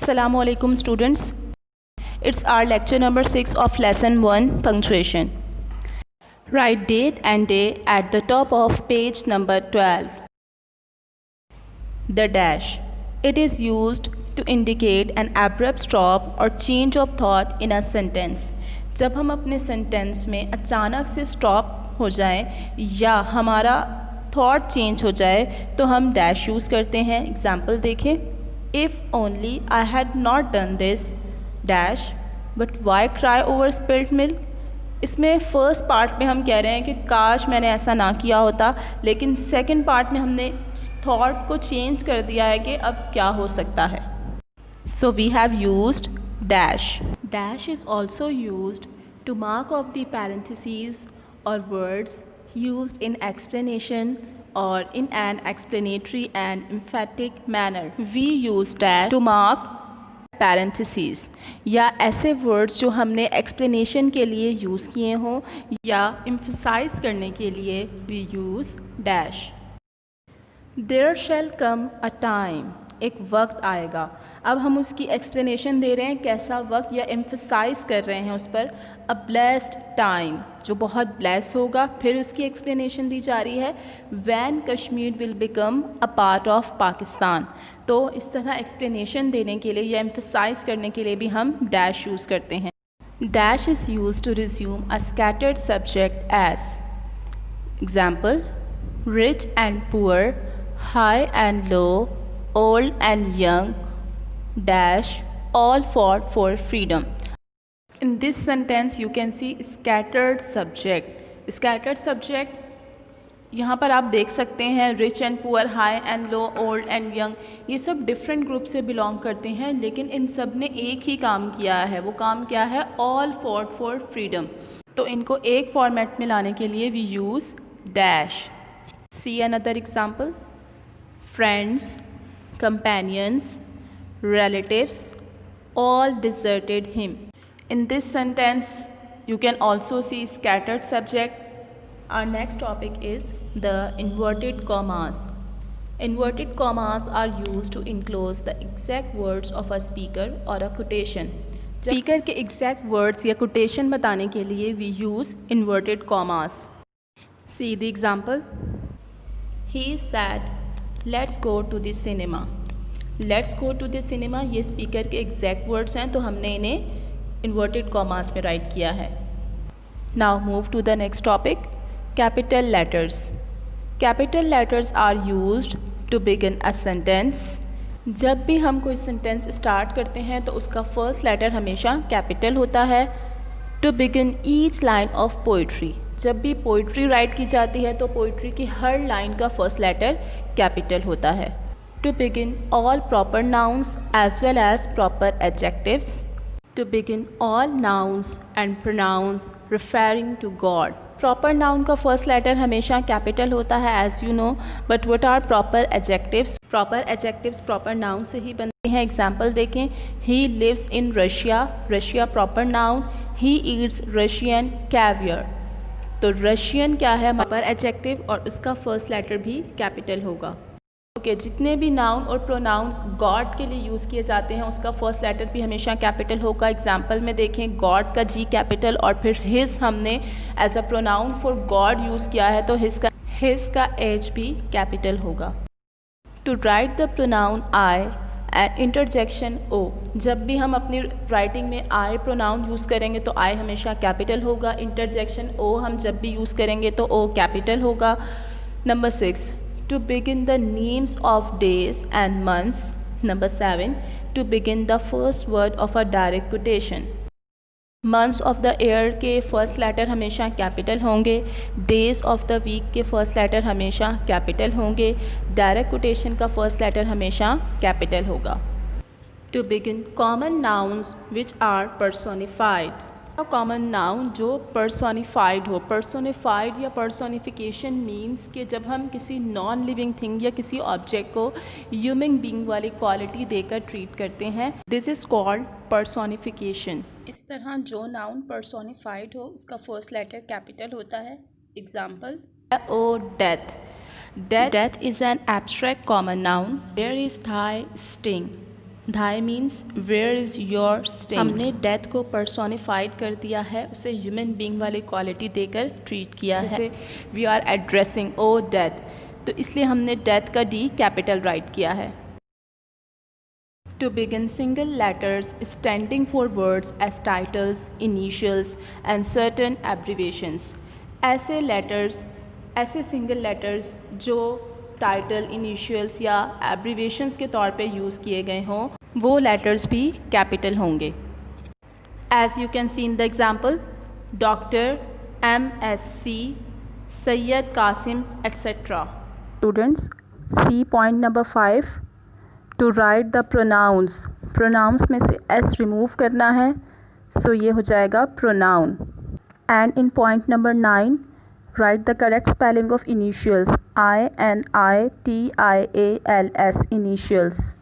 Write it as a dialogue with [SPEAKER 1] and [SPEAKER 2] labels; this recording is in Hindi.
[SPEAKER 1] Assalamu alaikum students. It's our lecture number 6 of lesson 1 punctuation. Write date and day at the top of page number 12. The dash. It is used to indicate an abrupt stop or change of thought in a sentence. जब हम अपने सेंटेंस में अचानक से स्टॉप हो जाए या हमारा थॉट चेंज हो जाए तो हम डैश यूज़ करते हैं. एग्जाम्पल देखें. If only I had not done this dash, but why cry over spilled milk? इसमें फ़र्स्ट पार्ट में हम कह रहे हैं कि काश मैंने ऐसा ना किया होता, लेकिन सेकंड पार्ट में हमने थॉट को चेंज कर दिया है कि अब क्या हो सकता है. So we have used dash. Dash is also used to mark off the parentheses or words used in explanation or in an explanatory and emphatic manner. We use dash to mark parentheses या ऐसे words जो हमने explanation के लिए यूज़ किए हों या emphasize करने के लिए we use dash. There shall come a time. एक वक्त आएगा. अब हम उसकी एक्सप्लेनेशन दे रहे हैं कैसा वक्त या एम्फसाइज कर रहे हैं उस पर. अ ब्लेस्ड टाइम जो बहुत ब्लेस होगा. फिर उसकी एक्सप्लेनेशन दी जा रही है when Kashmir will become a part of Pakistan. तो इस तरह एक्सप्लेनेशन देने के लिए या एम्फसाइज करने के लिए भी हम डैश यूज़ करते हैं. Dash is use to resume a scattered subject as. Example. Rich and poor, high and low, old and young, dash, all fought for freedom. In this sentence you can see scattered subject. Scattered subject यहाँ पर आप देख सकते हैं rich and poor, high and low, old and young. ये सब different group से belong करते हैं, लेकिन इन सब ने एक ही काम किया है. वो काम क्या है? all fought for freedom. तो इनको एक format में लाने के लिए we use dash. See another example. Friends, companions, relatives, all deserted him. In this sentence you can also see scattered subject. Our next topic is the inverted commas. Inverted commas are used to enclose the exact words of a speaker or a quotation. Speaker के exact words या quotation बताने के लिए we use inverted commas. See the example. He said, let's go to the cinema. Let's go to the cinema ये स्पीकर के एग्जैक्ट वर्ड्स हैं, तो हमने इन्हें इन्वर्टेड कॉमास में राइट किया है. Now move to the next topic. Capital letters. Capital letters are used to begin a sentence. जब भी हम कोई सेंटेंस स्टार्ट करते हैं तो उसका फर्स्ट लेटर हमेशा कैपिटल होता है. To begin each line of poetry. जब भी पोइट्री राइट की जाती है तो पोइट्री की हर लाइन का फर्स्ट लेटर कैपिटल होता है. To begin all proper nouns as well as proper adjectives. To begin all nouns and pronouns referring to God. Proper noun का फर्स्ट लेटर हमेशा कैपिटल होता है as you know, but what are proper adjectives? Proper adjectives proper noun से ही बनते हैं. एग्जाम्पल देखें. He lives in Russia. Russia proper noun. He eats Russian caviar. तो रशियन क्या है? प्रॉपर एडजेक्टिव और उसका फर्स्ट लेटर भी कैपिटल होगा. ओके, जितने भी नाउन और प्रोनाउंस गॉड के लिए यूज़ किए जाते हैं उसका फर्स्ट लेटर भी हमेशा कैपिटल होगा. एग्जाम्पल में देखें. गॉड का जी कैपिटल और फिर हिज हमने as a pronoun for God use किया है तो हिज का एच भी कैपिटल होगा. To write the pronoun I and interjection O. जब भी हम अपनी राइटिंग में आई प्रोनाउन यूज़ करेंगे तो आई हमेशा कैपिटल होगा. इंटरजेक्शन ओ हम जब भी यूज़ करेंगे तो ओ कैपिटल होगा. Number 6. To begin the names of days and months. Number 7. To begin the first word of a direct quotation. Months of the year के फर्स्ट लेटर हमेशा कैपिटल होंगे. डेज ऑफ द वीक के फर्स्ट लेटर हमेशा कैपिटल होंगे. डायरेक्ट कोटेशन का फर्स्ट लेटर हमेशा कैपिटल होगा. To begin common nouns which are personified. Common noun जो पर्सोनिफाइड हो. पर्सोनिफाइड या पर्सोनिफिकेशन मीन्स कि जब हम किसी नॉन लिविंग थिंग या किसी ऑब्जेक्ट को ह्यूमन बीइंग वाली क्वालिटी देकर ट्रीट करते हैं. This is called personification. इस तरह जो नाउन पर्सोनिफाइड हो उसका फर्स्ट लेटर कैपिटल होता है. Example. O death. Death is an abstract common noun. There is thy sting. Thy means where is your sting. हमने डेथ को पर्सोनिफाइड कर दिया है, उसे ह्यूमन बीइंग वाली क्वालिटी देकर ट्रीट किया है। जैसे we are addressing O death, तो इसलिए हमने डेथ का डी कैपिटल राइट किया है। To begin single letters standing for words as titles, initials and certain abbreviations. ऐसे सिंगल लेटर्स जो टाइटल, इनिशियल्स या एब्रीवेशंस के तौर पे यूज़ किए गए हों, वो लेटर्स भी कैपिटल होंगे। As you can see in the example, Dr. MSc, Sayyid Qasim, etc. Students, see point number 5. To write the pronouns, pronouns में से एस रिमूव करना है, सो ये हो जाएगा pronoun. And in point number 9 right the correct spelling of initials, INITIALS, initials.